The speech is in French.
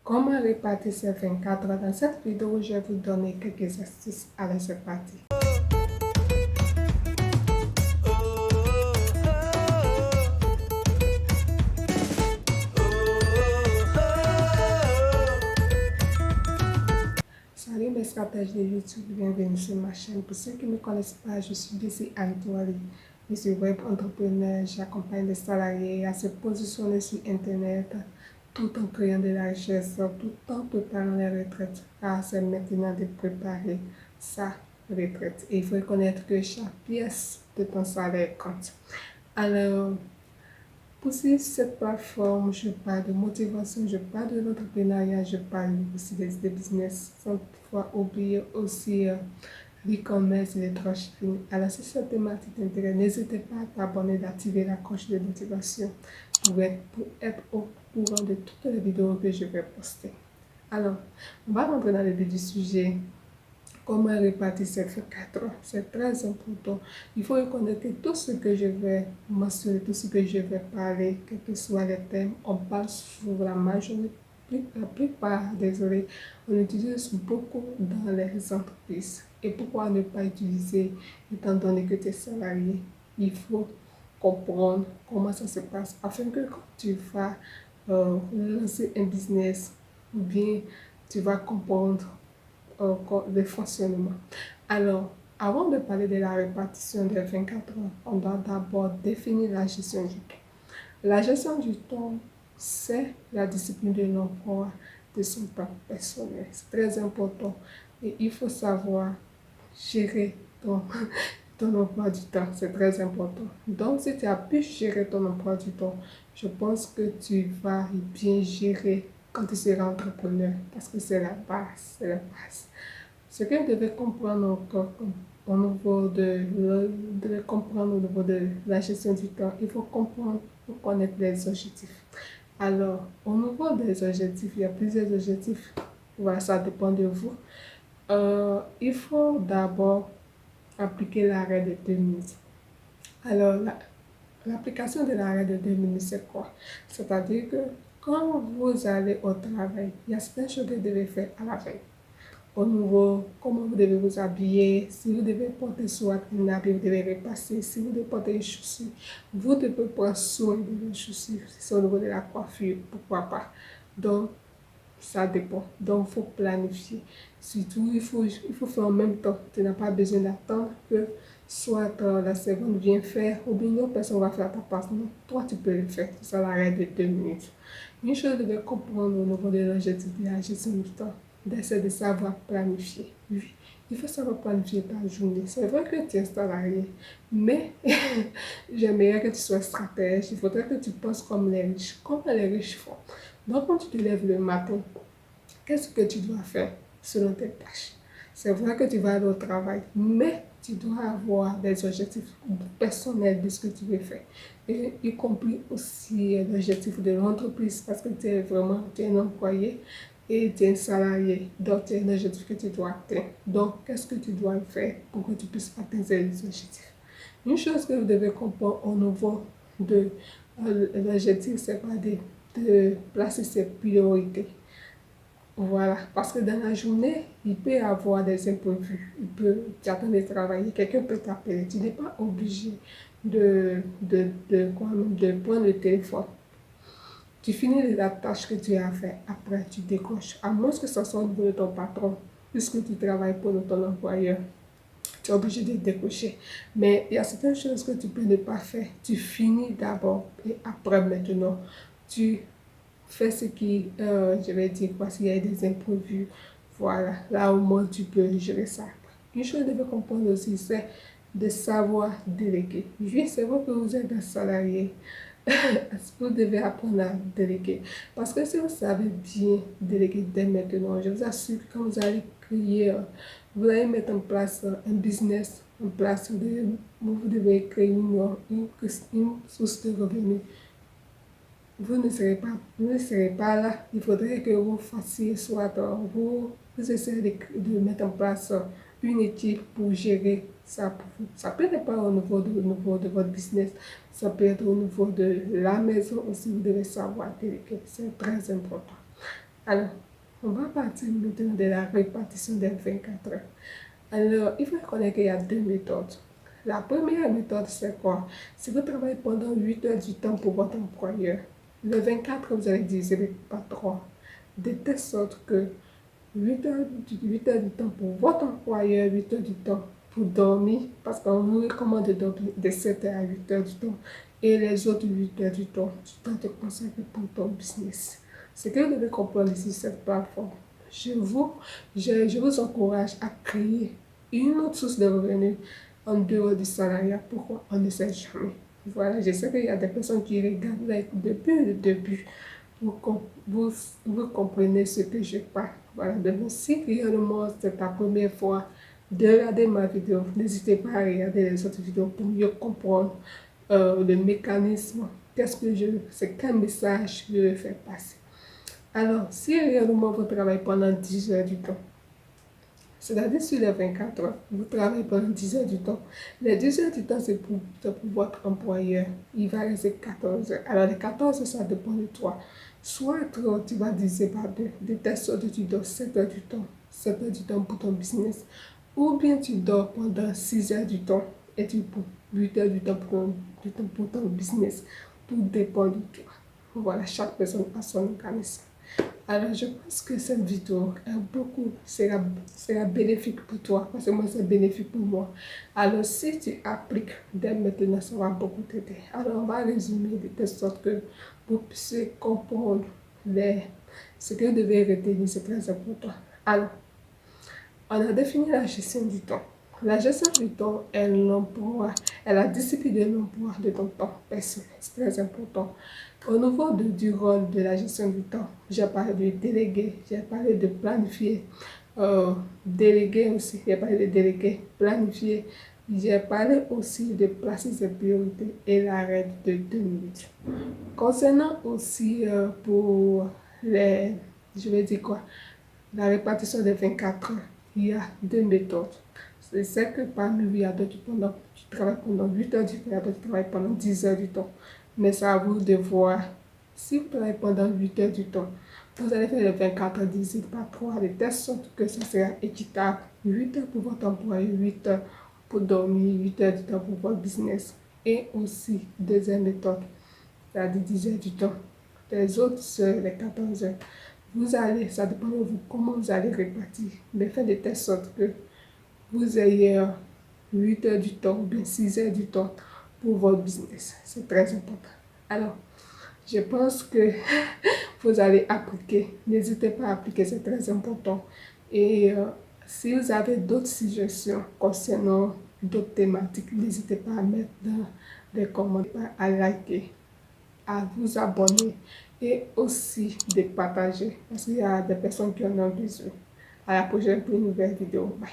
Comment répartir ces 24 heures? Dans cette vidéo, je vais vous donner quelques astuces. Allez, c'est parti. Salut mes stratèges de YouTube, bienvenue sur ma chaîne. Pour ceux qui ne me connaissent pas, je suis Jessie Antoine. Je suis web entrepreneur, j'accompagne les salariés à se positionner sur Internet tout en créant de la richesse, tout en préparant les retraites. Car c'est maintenant de préparer sa retraite. Et il faut reconnaître que chaque pièce de ton salaire compte. Alors, pour cette plateforme, je parle de motivation, je parle de l'entrepreneuriat, je parle aussi des business, sans toutefois oublier aussi l'e-commerce et les dropshipping. Alors, si cette thématique t'intéresse, n'hésitez pas à t'abonner, d'activer la cloche de notification pour être au courant de toutes les vidéos que je vais poster. Alors, on va rentrer dans le vif du sujet. Comment répartir ces 4 heures? C'est très important. Il faut reconnaître que tout ce que je vais mentionner, tout ce que je vais parler, quels que soient les thèmes, on parle sur la majorité, la plupart, désolé, on utilise beaucoup dans les entreprises. Et pourquoi ne pas utiliser, étant donné que tu es salarié? Il faut comprendre comment ça se passe afin que quand tu vas lancer un business ou bien tu vas comprendre le fonctionnement. Alors, avant de parler de la répartition des 24 heures, on doit d'abord définir la gestion du temps. La gestion du temps, c'est la discipline de l'emploi de son temps personnel. C'est très important et il faut savoir gérer ton emploi du temps. C'est très important. Donc, si tu as pu gérer ton emploi du temps, je pense que tu vas bien gérer quand tu seras entrepreneur parce que c'est la base. C'est la base. Ce que vous devez comprendre encore au niveau comprendre au niveau de la gestion du temps, il faut comprendre, pour connaître les objectifs. Alors, au niveau des objectifs, il y a plusieurs objectifs. Voilà, ça dépend de vous. Il faut d'abord appliquer l'arrêt de 2 minutes. Alors, l'application de l'arrêt de 2 minutes, c'est quoi? C'est-à-dire que quand vous allez au travail, il y a certaines choses que vous devez faire à la veille. Au niveau, comment vous devez vous habiller, si vous devez porter soit une habit, vous devez repasser, si vous devez porter une chaussure, vous devez prendre soin de vos chaussures, si c'est au niveau de la coiffure, pourquoi pas. Donc, ça dépend. Donc, il faut planifier. Surtout, il faut faire en même temps. Tu n'as pas besoin d'attendre que soit la seconde vienne faire ou bien une autre personne va faire ta place. Non, toi, tu peux le faire. Ça l'arrête de 2 minutes. Une chose que vous devez comprendre au niveau de l'objectif de la gestion du temps, c'est de savoir planifier. Oui, il faut savoir planifier ta journée. C'est vrai que tu es salarié, mais j'aimerais que tu sois stratège. Il faudrait que tu penses comme les riches, comme les riches font. Donc, quand tu te lèves le matin, qu'est-ce que tu dois faire selon tes tâches? C'est vrai que tu vas aller au travail, mais tu dois avoir des objectifs personnels de ce que tu veux faire. Et y compris aussi l'objectif de l'entreprise, parce que tu es un employé et tu es un salarié. Donc, tu as un objectif que tu dois atteindre. Donc, qu'est-ce que tu dois faire pour que tu puisses atteindre ces objectifs? Une chose que vous devez comprendre au niveau de l'objectif, c'est pas de placer ses priorités. Voilà, parce que dans la journée, il peut y avoir des imprévus. Tu attends de travailler, quelqu'un peut t'appeler. Tu n'es pas obligé de prendre le téléphone. Tu finis la tâche que tu as à faire, après tu décroches. À moins que ce soit au niveau de ton patron, puisque tu travailles pour ton employeur, tu es obligé de décrocher. Mais il y a certaines choses que tu peux ne pas faire. Tu finis d'abord et après maintenant, tu fais ce qui, je vais dire quoi, s'il y a des imprévus. Voilà, là au moins tu peux gérer ça. Une chose que je veux comprendre aussi, c'est de savoir déléguer. Oui, c'est vrai que vous êtes un salarié. Vous devez apprendre à déléguer. Parce que si vous savez bien déléguer dès maintenant, je vous assure que quand vous allez créer, vous allez mettre en place un business, en place, vous devez créer une source de revenus. Vous ne serez pas là. Il faudrait que vous fassiez soit vous essayez de mettre en place une équipe pour gérer ça pour vous. Ça peut être pas au niveau de votre business, ça peut être au niveau de la maison aussi. Vous devez savoir déléguer. C'est très important. Alors, on va partir maintenant de la répartition des 24 heures. Alors, il faut connaître qu'il y a deux méthodes. La première méthode, c'est quoi? C'est de travailler pendant 8 heures du temps pour votre employeur. Le 24, vous allez diviser par 3. De telle sorte que 8 heures du temps pour votre employeur, 8 heures du temps pour dormir, parce qu'on vous recommande de dormir de 7 heures à 8 heures du temps, et les autres 8 heures du temps te consacrer pour ton business. Ce que vous devez comprendre ici, cette plateforme, je vous encourage à créer une autre source de revenus en dehors du salariat. Pourquoi? On ne sait jamais. Voilà, je sais qu'il y a des personnes qui regardent depuis le début. Vous comprenez ce que je parle. Voilà, donc si réellement c'est ta première fois de regarder ma vidéo, n'hésitez pas à regarder les autres vidéos pour mieux comprendre le mécanisme. Qu'est-ce que c'est quel message je veux faire passer. Alors, si réellement vous travaillez pendant 10 heures du temps, c'est-à-dire sur les 24 heures, vous travaillez pendant 10 heures du temps. Les 10 heures du temps, c'est pour votre employeur. Il va rester 14 heures. Alors, les 14 heures, ça dépend de toi. Soit tu vas diviser par deux, de telle sorte que tu dors 7 heures du temps, 7 heures du temps pour ton business. Ou bien tu dors pendant 6 heures du temps et tu prends 8 heures du temps pour ton business. Tout dépend de toi. Voilà, chaque personne a son organisme. Alors, je pense que cette vidéo sera bénéfique pour toi, parce que moi, c'est bénéfique pour moi. Alors, si tu appliques dès maintenant, ça va beaucoup t'aider. Alors, on va résumer de telle sorte que vous puissiez comprendre ce que vous devez retenir, c'est très important. Alors, on a défini la gestion du temps. La gestion du temps est l'emploi, est la discipline de l'emploi de ton temps personnel. C'est très important. Au niveau du rôle de la gestion du temps, j'ai parlé de déléguer, j'ai parlé de planifier, déléguer aussi, j'ai parlé de déléguer, planifier, j'ai parlé aussi de placer ses priorités et la règle de 2 minutes. Concernant aussi pour je vais dire quoi, la répartition des 24 heures, il y a deux méthodes. C'est celle que parmi vous, il y a d'autres qui travaillent pendant 8 heures du temps, il y a d'autres qui travaillent pendant 10 heures du temps. Mais c'est à vous de voir. Si vous travaillez pendant 8 heures du temps, vous allez faire les 24 heures divisé par 3 de telle sorte que ça sera équitable. 8 heures pour votre employé, 8 heures pour dormir, 8 heures du temps pour votre business. Et aussi, deuxième méthode, c'est-à-dire 10 heures du temps. Les autres, c'est les 14 heures. Ça dépend de vous, comment vous allez répartir. Mais faites de telle sorte que vous ayez 8 heures du temps ou bien 6 heures du temps pour votre business. C'est très important. Alors, je pense que vous allez appliquer. N'hésitez pas à appliquer, c'est très important. Et si vous avez d'autres suggestions concernant d'autres thématiques, n'hésitez pas à mettre dans les commentaires, à liker, à vous abonner et aussi de partager parce qu'il y a des personnes qui en ont besoin. À la prochaine pour une nouvelle vidéo. Bye.